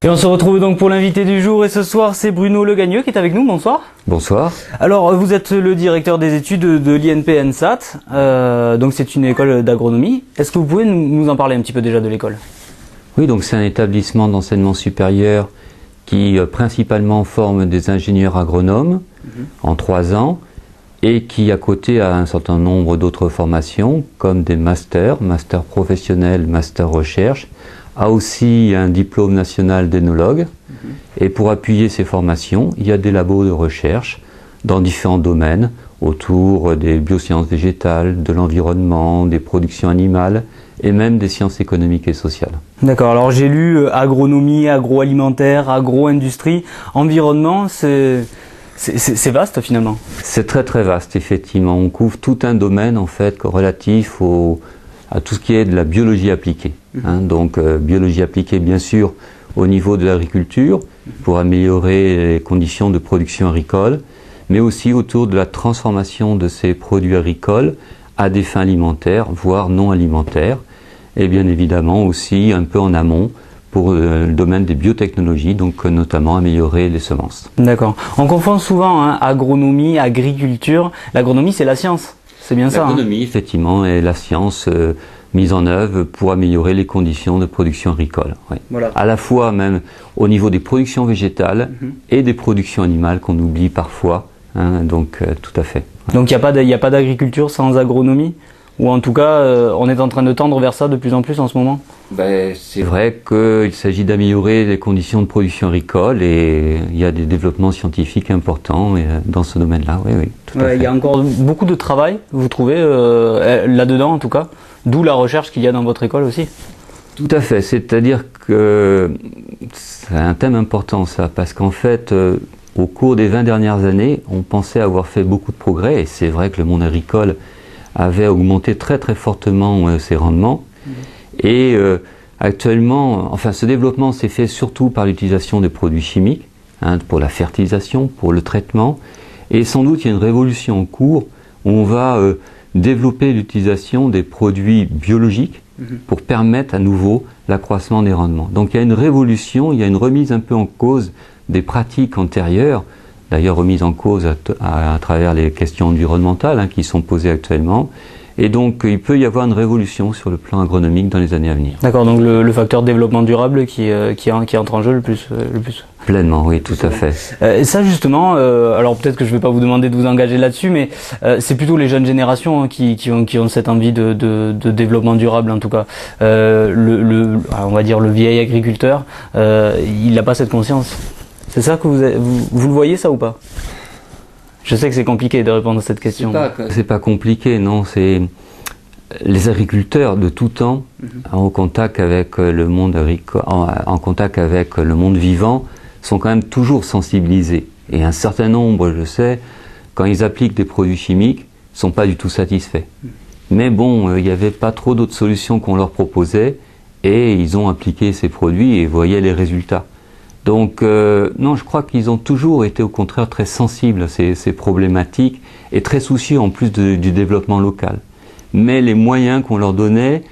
Et on se retrouve donc pour l'invité du jour et ce soir c'est Bruno Legagneux qui est avec nous, bonsoir. Bonsoir. Alors vous êtes le directeur des études de l'INP ENSAT, donc c'est une école d'agronomie. Est-ce que vous pouvez nous en parler un petit peu déjà de l'école? Oui, donc c'est un établissement d'enseignement supérieur qui principalement forme des ingénieurs agronomes en 3 ans et qui à côté a un certain nombre d'autres formations comme des masters professionnels, master recherche, a aussi un diplôme national d'énologue et pour appuyer ces formations, il y a des labos de recherche dans différents domaines autour des biosciences végétales, de l'environnement, des productions animales et même des sciences économiques et sociales. D'accord, alors j'ai lu agronomie, agroalimentaire, agro-industrie, environnement, c'est vaste finalement. C'est très très vaste effectivement, on couvre tout un domaine en fait relatif à tout ce qui est de la biologie appliquée. Donc biologie appliquée bien sûr au niveau de l'agriculture pour améliorer les conditions de production agricole, mais aussi autour de la transformation de ces produits agricoles à des fins alimentaires, voire non alimentaires, et bien évidemment aussi un peu en amont pour le domaine des biotechnologies, donc notamment améliorer les semences. D'accord. On confond souvent agronomie, agriculture. L'agronomie c'est la science, c'est bien ça. L'agronomie effectivement est la science mise en œuvre pour améliorer les conditions de production agricole. Oui. Voilà. À la fois même au niveau des productions végétales et des productions animales qu'on oublie parfois, donc tout à fait. Donc il n'y a pas d'agriculture sans agronomie? Ou en tout cas, on est en train de tendre vers ça de plus en plus en ce moment? C'est vrai qu'il s'agit d'améliorer les conditions de production agricole et il y a des développements scientifiques importants dans ce domaine-là. Oui, tout à fait. Il y a encore beaucoup de travail, vous trouvez, là-dedans en tout cas, d'où la recherche qu'il y a dans votre école aussi? Tout à fait, c'est-à-dire que c'est un thème important ça, parce qu'en fait, au cours des 20 dernières années, on pensait avoir fait beaucoup de progrès et c'est vrai que le monde agricole avait augmenté très très fortement ses rendements et actuellement, enfin ce développement s'est fait surtout par l'utilisation de produits chimiques pour la fertilisation, pour le traitement et sans doute il y a une révolution en cours où on va développer l'utilisation des produits biologiques pour permettre à nouveau l'accroissement des rendements. Donc il y a une révolution, il y a une remise un peu en cause des pratiques antérieures, d'ailleurs remise en cause à travers les questions environnementales qui sont posées actuellement. Et donc il peut y avoir une révolution sur le plan agronomique dans les années à venir. D'accord, donc le facteur développement durable qui entre en jeu le plus. Pleinement, oui, tout à fait. Ça justement, alors peut-être que je ne vais pas vous demander de vous engager là-dessus, mais c'est plutôt les jeunes générations qui ont cette envie de développement durable en tout cas. On va dire le vieil agriculteur, il n'a pas cette conscience. C'est ça que vous le voyez ça ou pas? Je sais que c'est compliqué de répondre à cette question. C'est pas compliqué, non. C'est les agriculteurs de tout temps en contact avec le monde agricole, en contact avec le monde vivant, sont quand même toujours sensibilisés. Et un certain nombre, je sais, quand ils appliquent des produits chimiques, sont pas du tout satisfaits. Mais bon, il n'y avait pas trop d'autres solutions qu'on leur proposait, et ils ont appliqué ces produits et voyaient les résultats. Donc non, je crois qu'ils ont toujours été au contraire très sensibles à ces problématiques et très soucieux en plus du développement local. Mais les moyens qu'on leur donnait,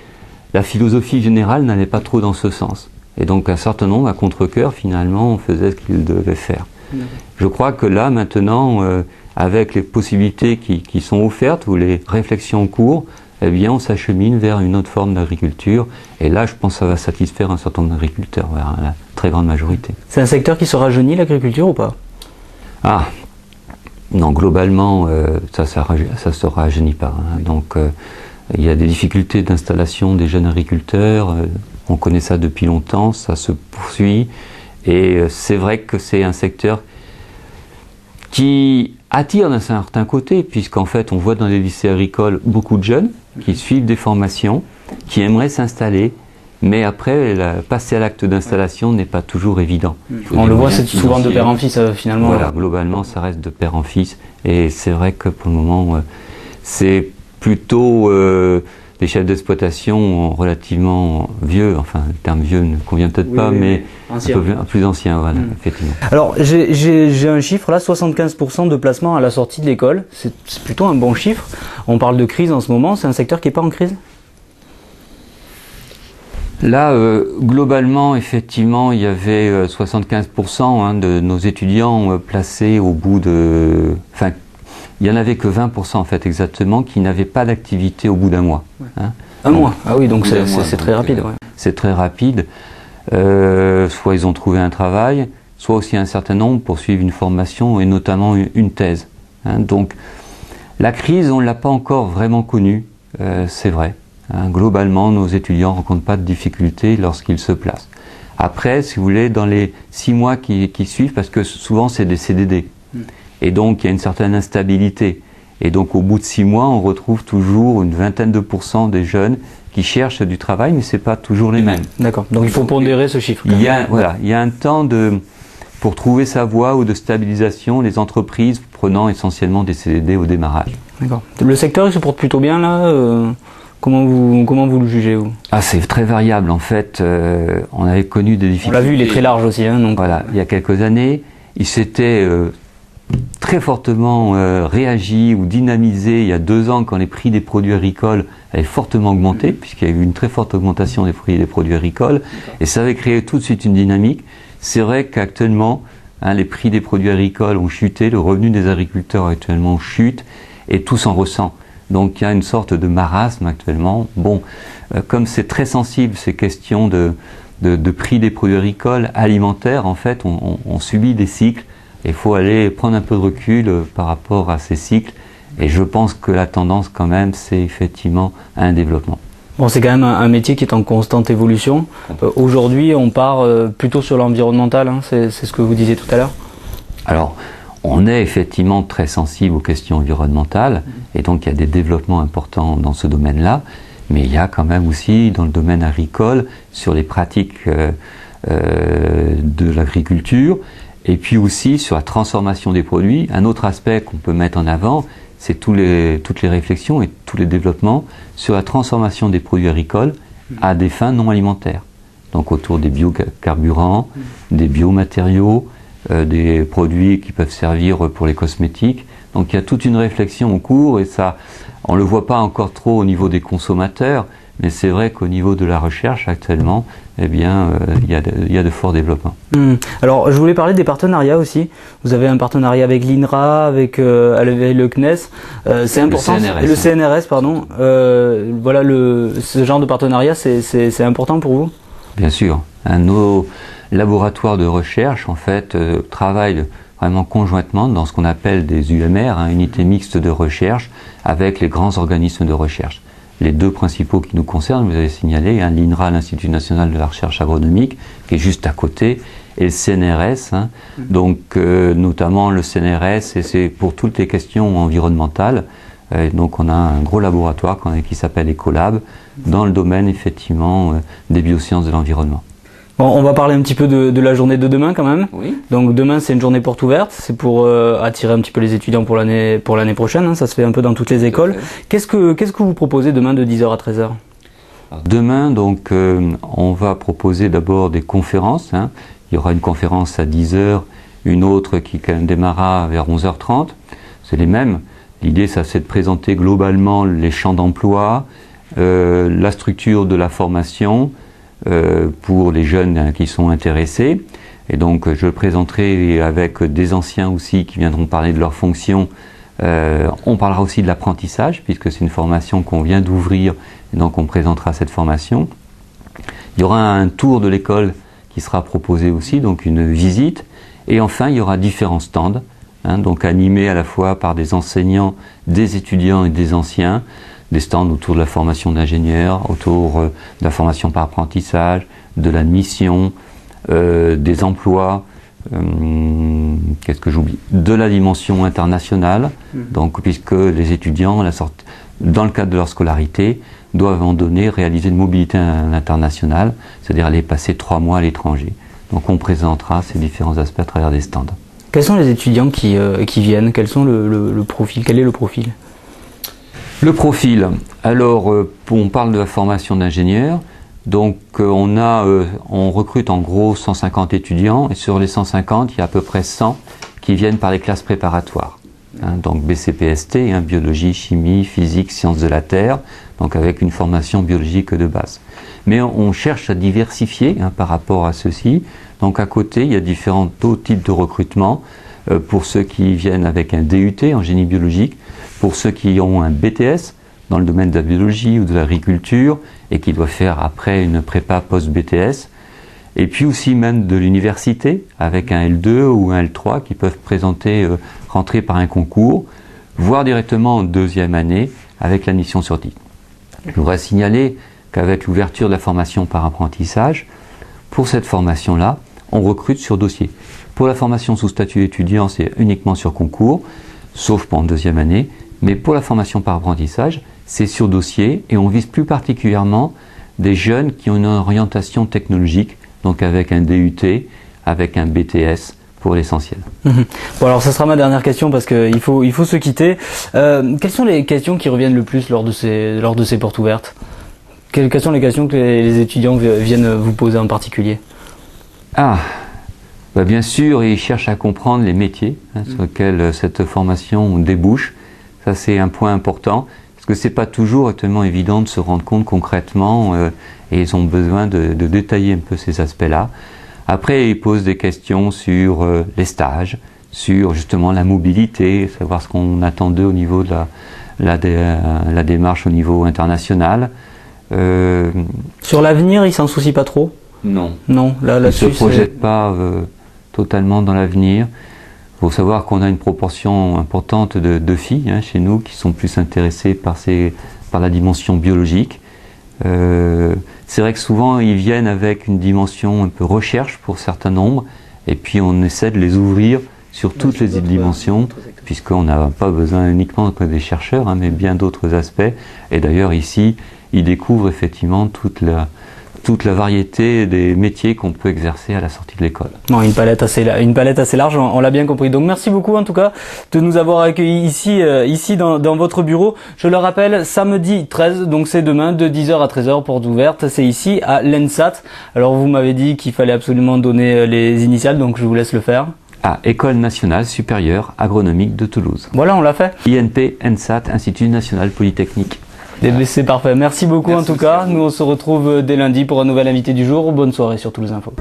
la philosophie générale n'allait pas trop dans ce sens. Et donc un certain nombre, à contre-cœur, finalement, faisaient ce qu'ils devaient faire. Je crois que là, maintenant, avec les possibilités qui sont offertes ou les réflexions en cours, eh bien, on s'achemine vers une autre forme d'agriculture. Et là, je pense que ça va satisfaire un certain nombre d'agriculteurs, vers la très grande majorité. C'est un secteur qui se rajeunit, l'agriculture, ou pas? Ah, non, globalement, ça se rajeunit pas. Donc, il y a des difficultés d'installation des jeunes agriculteurs. On connaît ça depuis longtemps, ça se poursuit. Et c'est vrai que c'est un secteur qui attire d'un certain côté, puisqu'en fait, on voit dans les lycées agricoles beaucoup de jeunes qui suivent des formations, qui aimeraient s'installer, mais après, passer à l'acte d'installation n'est pas toujours évident. On le voit, c'est souvent de père en fils, finalement. Voilà, globalement, ça reste de père en fils, et c'est vrai que pour le moment, c'est plutôt des chefs d'exploitation relativement vieux, enfin le terme vieux ne convient peut-être pas, mais un peu plus ancien, voilà, effectivement. Alors j'ai un chiffre là, 75% de placement à la sortie de l'école, c'est plutôt un bon chiffre. On parle de crise en ce moment, c'est un secteur qui n'est pas en crise? Là, globalement, effectivement, il y avait 75% de nos étudiants placés au bout de... Enfin, il n'y en avait que 20% en fait exactement qui n'avaient pas d'activité au bout d'un mois. Hein. Un mois. Ah oui, donc c'est très rapide. Ouais. C'est très rapide. Soit ils ont trouvé un travail, soit aussi un certain nombre poursuivent une formation et notamment une thèse. Hein. Donc la crise, on ne l'a pas encore vraiment connue, c'est vrai. Hein. Globalement, nos étudiants ne rencontrent pas de difficultés lorsqu'ils se placent. Après, si vous voulez, dans les 6 mois qui suivent, parce que souvent c'est des CDD, et donc il y a une certaine instabilité. Et donc au bout de 6 mois, on retrouve toujours une vingtaine de % des jeunes qui cherchent du travail, mais ce n'est pas toujours les mêmes. D'accord, donc il faut pondérer ce chiffre. Il y a un temps pour trouver sa voie ou de stabilisation, les entreprises prenant essentiellement des CDD au démarrage. D'accord. Le secteur il se porte plutôt bien là comment vous le jugez vous? Ah, c'est très variable en fait. On avait connu des difficultés. On l'a vu, il est très large aussi. Hein, donc. Voilà, il y a quelques années, il s'était très fortement réagi ou dynamisé il y a 2 ans quand les prix des produits agricoles avaient fortement augmenté, puisqu'il y a eu une très forte augmentation des prix des produits agricoles, et ça avait créé tout de suite une dynamique. C'est vrai qu'actuellement, les prix des produits agricoles ont chuté, le revenu des agriculteurs actuellement chute, et tout s'en ressent. Donc il y a une sorte de marasme actuellement. Bon, comme c'est très sensible ces questions de prix des produits agricoles, alimentaires, en fait, on subit des cycles. Il faut aller prendre un peu de recul par rapport à ces cycles. Et je pense que la tendance quand même, c'est effectivement un développement. Bon, c'est quand même un métier qui est en constante évolution. Aujourd'hui, on part plutôt sur l'environnemental, hein, c'est ce que vous disiez tout à l'heure. Alors, on est effectivement très sensible aux questions environnementales, et donc il y a des développements importants dans ce domaine-là, mais il y a quand même aussi dans le domaine agricole, sur les pratiques de l'agriculture, et puis aussi sur la transformation des produits. Un autre aspect qu'on peut mettre en avant, c'est toutes les réflexions et tous les développements sur la transformation des produits agricoles à des fins non alimentaires. Donc autour des biocarburants, des biomatériaux, des produits qui peuvent servir pour les cosmétiques. Donc il y a toute une réflexion en cours, et ça, on ne le voit pas encore trop au niveau des consommateurs, mais c'est vrai qu'au niveau de la recherche actuellement, eh bien, il y a de forts développements. Alors, je voulais parler des partenariats aussi. Vous avez un partenariat avec l'INRA, avec le CNES. C'est important. Le CNRS, pardon. Voilà, ce genre de partenariat, c'est important pour vous? Bien sûr. Nos laboratoires de recherche, en fait, travaillent vraiment conjointement dans ce qu'on appelle des UMR, unités mixtes de recherche, avec les grands organismes de recherche. Les 2 principaux qui nous concernent, vous avez signalé, l'INRA, l'Institut national de la recherche agronomique, qui est juste à côté, et le CNRS, donc notamment le CNRS, et c'est pour toutes les questions environnementales. Donc on a un gros laboratoire qui s'appelle Ecolab, dans le domaine effectivement des biosciences de l'environnement. Bon, on va parler un petit peu de la journée de demain quand même. Oui. Donc demain c'est une journée porte ouverte, c'est pour attirer un petit peu les étudiants pour l'année prochaine, hein, ça se fait un peu dans toutes les écoles. Qu'est-ce que vous proposez demain de 10h à 13h? Alors, demain donc on va proposer d'abord des conférences. Il y aura une conférence à 10h, une autre qui démarrera vers 11h30. C'est les mêmes. L'idée ça c'est de présenter globalement les champs d'emploi, la structure de la formation, pour les jeunes qui sont intéressés. Et donc je le présenterai avec des anciens aussi qui viendront parler de leurs fonctions. On parlera aussi de l'apprentissage, puisque c'est une formation qu'on vient d'ouvrir, et donc on présentera cette formation. Il y aura un tour de l'école qui sera proposé aussi, donc une visite. Et enfin, il y aura différents stands, donc animés à la fois par des enseignants, des étudiants et des anciens, des stands autour de la formation d'ingénieurs, autour de la formation par apprentissage, de l'admission, des emplois, qu'est-ce que j'oublie, de la dimension internationale, donc puisque les étudiants, dans le cadre de leur scolarité, doivent en donner, réaliser une mobilité internationale, c'est-à-dire aller passer 3 mois à l'étranger. Donc on présentera ces différents aspects à travers des stands. Quels sont les étudiants qui viennent? Quels sont le profil? Quel est le profil? Le profil, alors on parle de la formation d'ingénieur, donc on recrute en gros 150 étudiants, et sur les 150, il y a à peu près 100 qui viennent par les classes préparatoires. donc BCPST, biologie, chimie, physique, sciences de la Terre, donc avec une formation biologique de base. Mais on cherche à diversifier par rapport à ceci. Donc à côté, il y a différents autres types de recrutement pour ceux qui viennent avec un DUT en génie biologique, pour ceux qui ont un BTS dans le domaine de la biologie ou de l'agriculture et qui doivent faire après une prépa post-BTS. Et puis aussi même de l'université avec un L2 ou un L3 qui peuvent rentrer par un concours, voire directement en deuxième année avec l'admission sur titre. Je voudrais signaler qu'avec l'ouverture de la formation par apprentissage, pour cette formation-là, on recrute sur dossier. Pour la formation sous statut étudiant, c'est uniquement sur concours, sauf pendant deuxième année, mais pour la formation par apprentissage, c'est sur dossier et on vise plus particulièrement des jeunes qui ont une orientation technologique, donc avec un DUT, avec un BTS pour l'essentiel. Bon, alors ça sera ma dernière question parce qu'il faut se quitter. Quelles sont les questions qui reviennent le plus lors de ces portes ouvertes? Quelles sont les questions que les étudiants viennent vous poser en particulier? Bien sûr, ils cherchent à comprendre les métiers sur lesquels cette formation débouche. Ça, c'est un point important, parce que c'est pas toujours tellement évident de se rendre compte concrètement, et ils ont besoin de détailler un peu ces aspects-là. Après, ils posent des questions sur les stages, sur justement la mobilité, savoir ce qu'on attend d'eux au niveau de la démarche au niveau international. Sur l'avenir, ils s'en soucient pas trop? Non. Non, ils ne se projettent pas totalement dans l'avenir. Il faut savoir qu'on a une proportion importante de filles chez nous qui sont plus intéressées par la dimension biologique. C'est vrai que souvent ils viennent avec une dimension un peu recherche pour certains nombres, et puis on essaie de les ouvrir sur toutes les dimensions, puisqu'on n'a pas besoin uniquement des chercheurs, mais bien d'autres aspects. Et d'ailleurs ici, ils découvrent effectivement toute la variété des métiers qu'on peut exercer à la sortie de l'école. Bon, une palette assez large, on l'a bien compris. Donc merci beaucoup en tout cas de nous avoir accueillis ici dans votre bureau. Je le rappelle, samedi 13, donc c'est demain de 10h à 13h, porte ouverte, c'est ici à l'ENSAT. Alors vous m'avez dit qu'il fallait absolument donner les initiales, donc je vous laisse le faire. École nationale supérieure agronomique de Toulouse. Voilà, on l'a fait. INP, ENSAT, Institut national polytechnique. C'est parfait. Merci beaucoup. Merci en tout cas. Nous on se retrouve dès lundi pour un nouvel invité du jour. Bonne soirée sur Toulouse Info.